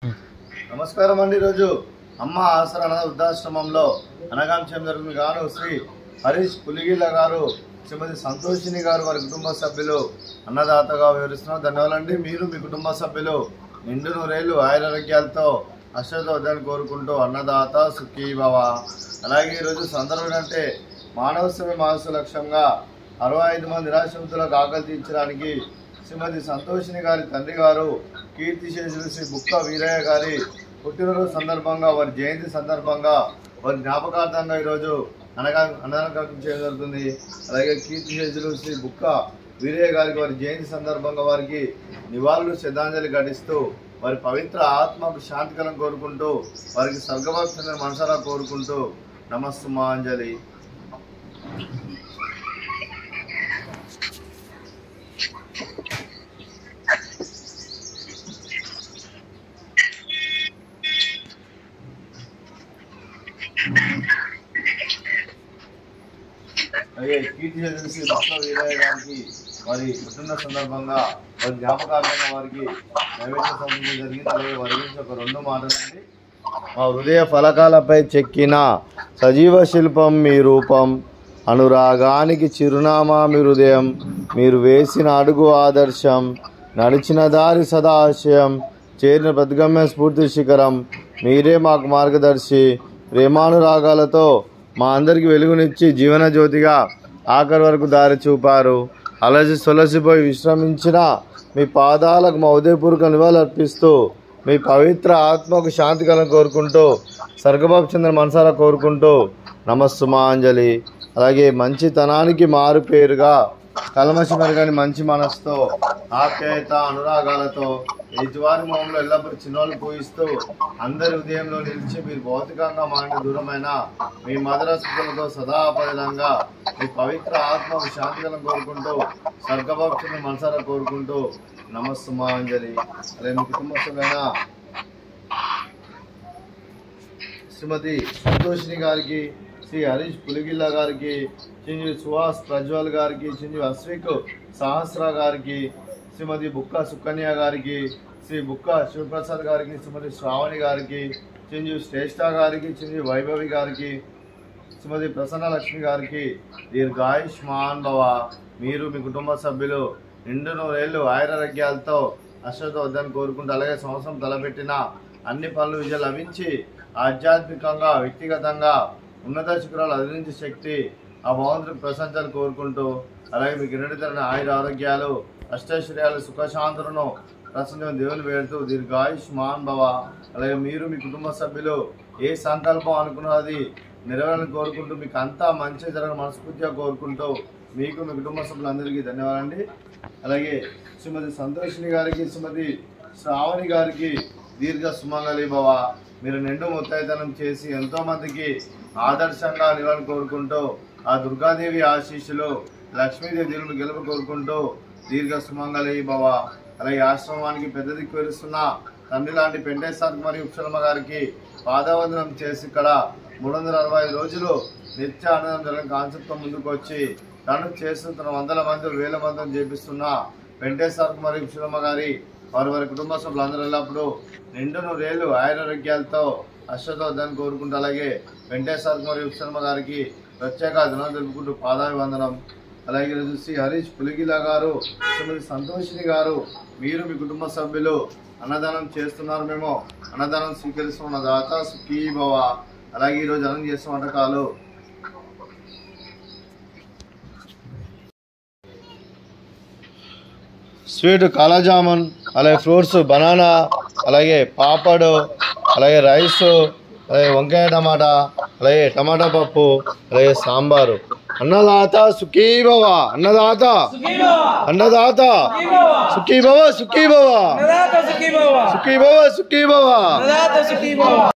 నమస్కారం అండి. ఈరోజు అమ్మ ఆసరా అనాథ వృద్ధాశ్రమంలో అనగాంశం జరుగుతుంది గాను శ్రీ హరీష్ పులిగిల్ల గారు, శ్రీమతి సంతోషిని గారు వారి కుటుంబ సభ్యులు అన్నదాతగా వివరిస్తున్నారు. ధన్యవాదాలండి. మీరు మీ కుటుంబ సభ్యులు నిండు నూరేళ్లు ఆయురారోగ్యాలతో అశ్వతోద్యాన్ని కోరుకుంటూ అన్నదాత సుఖీ భవ. అలాగే ఈరోజు సందర్భం అంటే మానవ సేవ మానస లక్ష్యంగా 65 మంది నిరాశ్రమితులకు ఆకలి తీర్చడానికి శ్రీమతి సంతోషిని గారి తండ్రి గారు కీర్తిశేషులు శ్రీ బుక్క వీరయ్య గారి పుట్టినరోజు సందర్భంగా, వారి జయంతి సందర్భంగా, వారి జ్ఞాపకార్థంగా ఈరోజు అన్నదానం కార్యక్రమం చేయడం జరుగుతుంది. అలాగే కీర్తిశేషులు శ్రీ బుక్క వీరయ్య గారికి వారి జయంతి సందర్భంగా వారికి నివాళులు శ్రద్ధాంజలి ఘటిస్తూ వారి పవిత్ర ఆత్మకు శాంతికరం కోరుకుంటూ వారికి స్వర్గభక్తులను మనసారా కోరుకుంటూ నమస్సుమాంజలి. అలాగే కీర్తిశేషులు శ్రీ బుక్క వీరయ్య గారికి వారి పుట్టిన సందర్భంగా వారి జ్ఞాపకార్థంగా వారికి నైవేద్య సమయం జరిగింది. అలాగే వారి గురించి ఒక 2 మాటలండి. మా హృదయ ఫలకాలపై చెక్కిన సజీవ శిల్పం మీ రూపం, అనురాగానికి చిరునామా మీ హృదయం, మీరు వేసిన అడుగు ఆదర్శం, నడిచిన దారి సదాశయం, చేరిన ప్రతిగమ్య స్ఫూర్తి శిఖరం, మీరే మాకు మార్గదర్శి. ప్రేమానురాగాలతో మా అందరికి వెలుగునిచ్చి జీవన జ్యోతిగా ఆఖరి వరకు దారి చూపారు. అలసి సొలసిపోయి విశ్రమించిన మీ పాదాలకు మా ఉదయపూర్వక నివాళులు అర్పిస్తూ మీ పవిత్ర ఆత్మకు శాంతి కలను కోరుకుంటూ స్వర్గబాబు చంద్ర మనసారా కోరుకుంటూ నమస్సుమాంజలి. అలాగే మంచితనానికి మారు పేరుగా కల్మషమెరగని మంచి మనసుతో ఆప్యాయత అనురాగాలతో ఎదుటివారి మొహంలో ఎల్లప్పుడూ చిన్నోళ్ళు పూయిస్తూ అందరి హృదయంలో నిలిచి మీరు భౌతికంగా మారిన దూరమైన మీ మధుర స్థితులతో సదాపదిలంగా మీ పవిత్ర ఆత్మకు శాంతికలను కోరుకుంటూ స్వర్గభక్తుని మనసారా కోరుకుంటూ నమస్సుమాంజలి. అలాగే మీ కుటుంబ సభ్యులైన శ్రీమతి సంతోషిని గారికి, శ్రీ హరీష్ పులిగిల్ల గారికి, చిరంజీవి సుహాస్ ప్రజ్వల్ గారికి, చిరంజీవి అశ్విక్ సహస్ర గారికి, శ్రీమతి బుక్క సుకన్య గారికి, శ్రీ బుక్క శివప్రసాద్ గారికి, శ్రీమతి శ్రావణి గారికి, చిరంజీవి శ్రేష్ఠ గారికి, చిరంజీవి వైభవి గారికి, శ్రీమతి ప్రసన్న లక్ష్మి గారికి దీర్ఘాయుష్మాన్ భవ. మీరు మీ కుటుంబ సభ్యులు నిండు నూరేళ్లు ఆయురారోగ్యాలతో అశ్వతోద్యాన్ని కోరుకుంటూ, అలాగే సంవత్సరం తలపెట్టిన అన్ని పనులు విజయం లభించి ఆధ్యాత్మికంగా వ్యక్తిగతంగా ఉన్నత శిఖరాలు అధిగమించే శక్తి ఆ భగవంతుడికి ప్రశంసలు కోరుకుంటూ, అలాగే మీకు నిండుతరణ ఆయుర ఆరోగ్యాలు అష్టైశ్వర్యాలు సుఖశాంతులను ప్రసన్న దేవుని వేడుతూ దీర్ఘాయుష్మాన్ భవ. అలాగే మీరు మీ కుటుంబ సభ్యులు ఏ సంకల్పం అనుకున్నది నెరవేరాలని కోరుకుంటూ మీకు అంతా మంచి జరగని మనస్ఫూర్తిగా కోరుకుంటూ మీకు మీ కుటుంబ సభ్యులందరికీ ధన్యవాదాలండి. అలాగే శ్రీమతి సంతోషిని గారికి, శ్రీమతి శ్రావణి గారికి దీర్ఘ సుమంగళి భవ. మీరు నిండు ముత్తైతనం చేసి ఎంతోమందికి ఆదర్శంగా నిలవాలని కోరుకుంటూ ఆ దుర్గాదేవి ఆశీస్సులు లక్ష్మీదేవి దేవుని గెలుపు కోరుకుంటూ దీర్ఘ సుమంగళి భవ. అలాగే ఆశ్రమానికి పెద్ద దిక్కు వేరుస్తున్న తండ్రి లాంటి పెంటేశ్వర్ మరియు ఉక్షలమ్మ గారికి పాదవందనం చేసి ఇక్కడ 365 రోజులు నిత్య ఆనందం జరగని కాన్సెప్ట్తో ముందుకు వచ్చి తను చేస్తున్న 100 మంది 1000 మందిని చేపిస్తున్న పెంటేశ్వర్ మరియు ఉక్షలమ్మ గారి వారి కుటుంబ సభ్యులందరూ ఎల్లప్పుడూ నిండు నూరేళ్లు ఆయురారోగ్యాలతో అశ్వతోద్యాన్ని కోరుకుంటూ, అలాగే వెంకటేశ్వర మరియు ఉక్షలమ్మ గారికి ప్రత్యేక దినాలు తెలుపుకుంటూ పాదాభివందనం. అలాగే ఈరోజు శ్రీ హరీష్ పులిగిల్ల గారు, శ్రీమతి సంతోషిని గారు, మీరు మీ కుటుంబ సభ్యులు అన్నదానం చేస్తున్నారు. మేము అన్నదానం స్వీకరిస్తున్న దాత సుఖీ భవ. అలాగే ఈరోజు అన్నం చేస్తున్న వంటకాలు స్వీట్ కాలాజామున్, అలాగే ఫ్రూట్స్ బనానా, అలాగే పాపడు, అలాగే రైస్, అలాగే వంకాయ టమాటా, అలాగే టమాటా పప్పు, అలాగే సాంబారు. అన్నదాత సుఖీ భవ. అన్నదాత అన్నదాత సుఖీ భవ. సుఖీ భవ. సుఖీ భవ. సుఖీ భవ.